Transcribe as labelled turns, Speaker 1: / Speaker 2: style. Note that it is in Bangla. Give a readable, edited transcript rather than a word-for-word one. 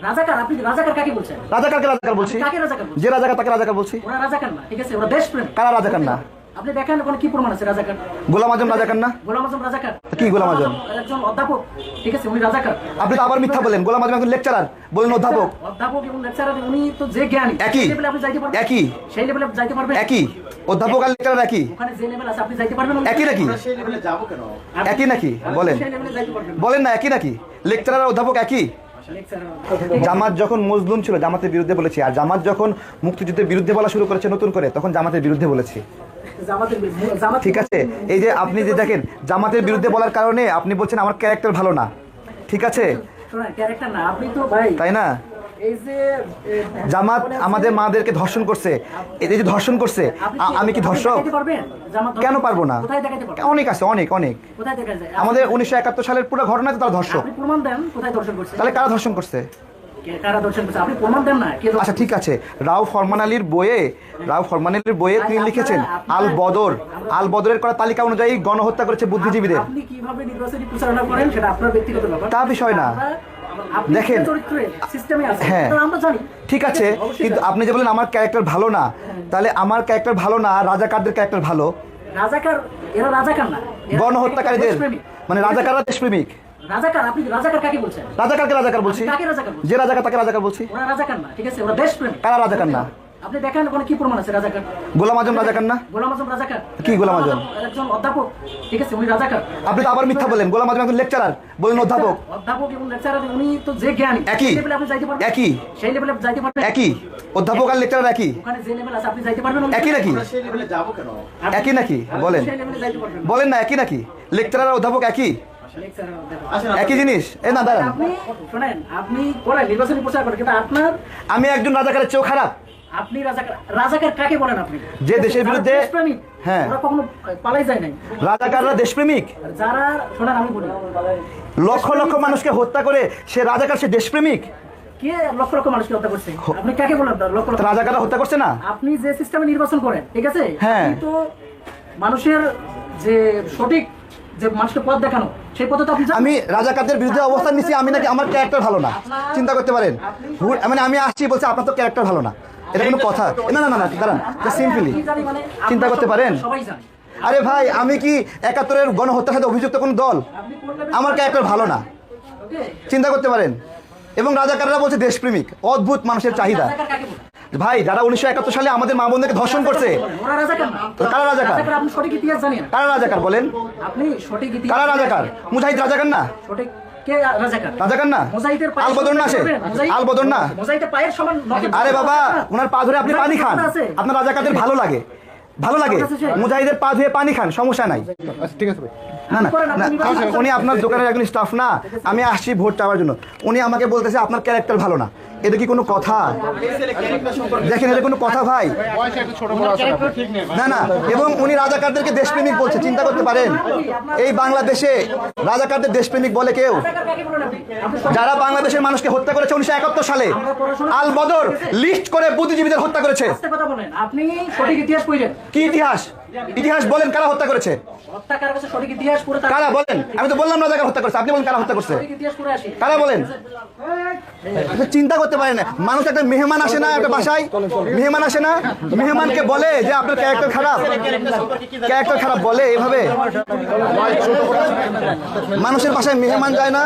Speaker 1: রাজাকার, আপনি রাজাকার কাকে বলছেন?
Speaker 2: রাজাকারকে রাজাকার বলছি।
Speaker 1: কাকে রাজাকার বলছেন?
Speaker 2: যে রাজাকার তাকে রাজাকার বলছি।
Speaker 1: ওরা রাজাকার না, ঠিক আছে, ওরা দেশপ্রেম।
Speaker 2: কারা রাজাকার না?
Speaker 1: আপনি দেখেন ওখানে কি প্রমাণ আছে রাজাকার?
Speaker 2: গোলাম আজম রাজাকার না?
Speaker 1: গোলাম আজম রাজাকার?
Speaker 2: কি গোলাম আজম?
Speaker 1: একজন অধ্যাপক, ঠিক আছে, উনি রাজাকার।
Speaker 2: আপনি তো আবার মিথ্যা বলেন। গোলাম আজম একজন লেকচারার, বলেন অধ্যাপক।
Speaker 1: অধ্যাপক এবং লেকচারার, উনি তো যে জ্ঞানী,
Speaker 2: একই।
Speaker 1: সেই লেভেলে আপনি যাইতে পারবেন?
Speaker 2: একই।
Speaker 1: সেই লেভেলে যাইতে পারবেন?
Speaker 2: একই। অধ্যাপক আর লেকচারার একই।
Speaker 1: ওখানে যে লেভেল আছে আপনি যাইতে পারবেন?
Speaker 2: একই নাকি?
Speaker 1: সেই লেভেলে যাব কেন?
Speaker 2: একই নাকি? বলেন,
Speaker 1: সেই লেভেলে যাইতে পারবেন?
Speaker 2: বলেন না একই নাকি? লেকচারার আর অধ্যাপক একই। জামাত যখন মজলুম ছিল জামাতের বিরুদ্ধে বলেছি, আর জামাত যখন মুক্তিযুদ্ধের বিরুদ্ধে বলা শুরু করেছে নতুন করে, তখন জামাতের বিরুদ্ধে বলেছি। ঠিক আছে, এই যে আপনি যে দেখেন জামাতের বিরুদ্ধে বলার কারণে আপনি বলছেন আমার ক্যারেক্টার ভালো না, ঠিক আছে,
Speaker 1: ক্যারেক্টার না, আপনি তো ভাই,
Speaker 2: তাই না?
Speaker 1: এই যে
Speaker 2: জামাত আমাদের মাদেরকে ধর্ষণ করছে, এই যে ধর্ষণ করছে, আমি কি ধর্ষক? কেন পারবো না? অনেক আছে, অনেক অনেক। আমাদের 1971 সালের পুরো ঘটনা তো তারা ধর্ষক।
Speaker 1: প্রমাণ দেন কোথায় ধর্ষণ করছে?
Speaker 2: তাহলে কারা ধর্ষণ করছে?
Speaker 1: কারা ধর্ষণ করছে আপনি প্রমাণ দেন না।
Speaker 2: আচ্ছা ঠিক আছে, রাউফ ফরমান আলীর বইয়ে তিনি লিখেছেন আল বদরের করা তালিকা অনুযায়ী গণহত্যা করেছে বুদ্ধিজীবীদের।
Speaker 1: আপনি কিভাবে নির্বাচনী প্রচারণা করেন সেটা আপনার ব্যক্তিগত ব্যাপার,
Speaker 2: তা বিষয় না। দেখেন, হ্যাঁ ঠিক আছে, কিন্তু আপনি যে বলেন আমার ক্যারেক্টার ভালো না, তাহলে আমার ক্যারেক্টার ভালো না, রাজাকারদের ক্যারেক্টার ভালো।
Speaker 1: রাজাকার, এরা রাজাকার না,
Speaker 2: গণহত্যাকারীদের মানে রাজাকাররা দেশপ্রেমিক।
Speaker 1: রাজাকার, আপনি রাজাকার কাকে বলছেন?
Speaker 2: রাজাকারকে রাজাকার বলছি।
Speaker 1: কাকে রাজাকার বলছেন?
Speaker 2: যে রাজাকার তাকে রাজাকার বলছি।
Speaker 1: ওরা রাজাকার না, ঠিক আছে, ওরা দেশপ্রেম।
Speaker 2: কারা রাজাকার না?
Speaker 1: আপনি দেখেন ওখানে কি প্রমাণ আছে রাজাকার?
Speaker 2: গোলাম আজম রাজাকার না?
Speaker 1: গোলাম আজম রাজাকার?
Speaker 2: কি গোলাম আজম?
Speaker 1: একজন অধ্যাপক, ঠিক আছে, উনি রাজাকার।
Speaker 2: আপনি তো আবার মিথ্যা বলেন। গোলাম আজম একজন লেকচারার, বলেন অধ্যাপক।
Speaker 1: অধ্যাপক এবং লেকচারার, উনি তো যে জ্ঞানী,
Speaker 2: একই।
Speaker 1: সেই লেভেলে আপনি যাইতে পারবেন?
Speaker 2: একই।
Speaker 1: সেই লেভেলে যাইতে পারবেন?
Speaker 2: একই। অধ্যাপক আর লেকচারার একই।
Speaker 1: ওখানে যে লেভেল আছে আপনি যাইতে পারবেন?
Speaker 2: একই নাকি?
Speaker 1: সেই লেভেলে যাব কেন?
Speaker 2: একই নাকি? বলেন,
Speaker 1: সেই লেভেলে যাইতে পারবেন?
Speaker 2: বলেন না একই নাকি? লেকচারার আর অধ্যাপক একই, একই জিনিস। এই না দাঁড়ান,
Speaker 1: আপনি শুনেন, আপনি বলেন নির্বাচনী প্রচার করেন, কিন্তু আপনার,
Speaker 2: আমি একজন রাজাকারের চেয়েও খারাপ।
Speaker 1: আপনি রাজাকার, রাজাকার কাকে বলেন আপনি?
Speaker 2: যে দেশের বিরুদ্ধে, হ্যাঁ,
Speaker 1: ওরা কখনো পালাই যায় নাই।
Speaker 2: রাজাকাররা দেশপ্রেমিক।
Speaker 1: যারা, শুনেন আমি বলি,
Speaker 2: লক্ষ লক্ষ মানুষকে হত্যা করে সে রাজাকার, সে দেশপ্রেমিক।
Speaker 1: কে লক্ষ লক্ষ মানুষকে হত্যা করছে? আপনি কাকে বলেন লক্ষ লক্ষ?
Speaker 2: রাজাকাররা হত্যা করছে না?
Speaker 1: আপনি যে সিস্টেমে নির্বাচন করেন, ঠিক আছে,
Speaker 2: হ্যাঁ,
Speaker 1: তো মানুষের যে সঠিক যে মানুষকে পথ দেখানো, সেই পথে তো আপনি
Speaker 2: আমি রাজাকারদের বিরুদ্ধে অবস্থান নিচ্ছি, আমি নাকি আমার ক্যারেক্টার ভালো না? চিন্তা করতে পারেন। মানে আমি আসছি বলছি আপনার তো ক্যারেক্টার ভালো না, এটা কোনো কথা? না না না না, দাঁড়ান, সিম্পলি চিন্তা করতে পারেন। আরে ভাই, আমি কি 71-এর গণহত্যার সাথে অভিযুক্ত কোনো দল? আমার ক্যারেক্টার ভালো না, চিন্তা করতে পারেন। এবং রাজাকাররা বলছে দেশপ্রেমিক। অদ্ভুত মানুষের চাহিদা ভাই। যারা 1971 সালে আমাদের মা বোনদেরকে ধর্ষণ করছে, কারা রাজাকার? কারা রাজাকার বলেন? কারা রাজাকার? মুজাহিদ রাজাকার না? রাজাকার না? আল বদর না? সে আল বদর না? আরে বাবা, ওনার পা ধরে আপনি পানি খান, আপনার রাজাকারদের ভালো লাগে, ভালো লাগে। মুজাহিদের পা ধুয়ে পানি খান, সমস্যা নাই। ঠিক আছে, না না না, উনি আপনার দোকানের একজন স্টাফ না, আমি আসছি ভোট চাওয়ার জন্য। উনি আমাকে বলতেছে আপনার ক্যারেক্টার ভালো না। এটা কি কোনো কথা? দেখেন, এটা কোনো কথা ভাই? না না। এবং উনি রাজাকারদেরকে দেশপ্রেমিক বলছে, চিন্তা করতে পারেন? এই বাংলাদেশে রাজাকারদের দেশপ্রেমিক বলে কেউ? যারা বাংলাদেশের মানুষকে হত্যা করেছে 1971 সালে, আল বদর লিস্ট করে বুদ্ধিজীবীদের হত্যা করেছে।
Speaker 1: আপনি সঠিক ইতিহাস কইলেন।
Speaker 2: কি ইতিহাস? ইতিহাস বলেন, কারা হত্যা করেছে? কারা বলেন? আমি তো বললাম রাজাকার হত্যা করেছে, আপনি বলেন কারা হত্যা করছে? কারা বলেন? চিন্তা করতে পারেন, মানুষ একটা মেহমান আসে না একটা বাসায়, মেহমান আসে না, মেহমানকে বলে যে আপনার ক্যারেক্টার খারাপ, ক্যারেক্টার খারাপ বলে এভাবে? মানুষের বাসায় মেহমান যায় না?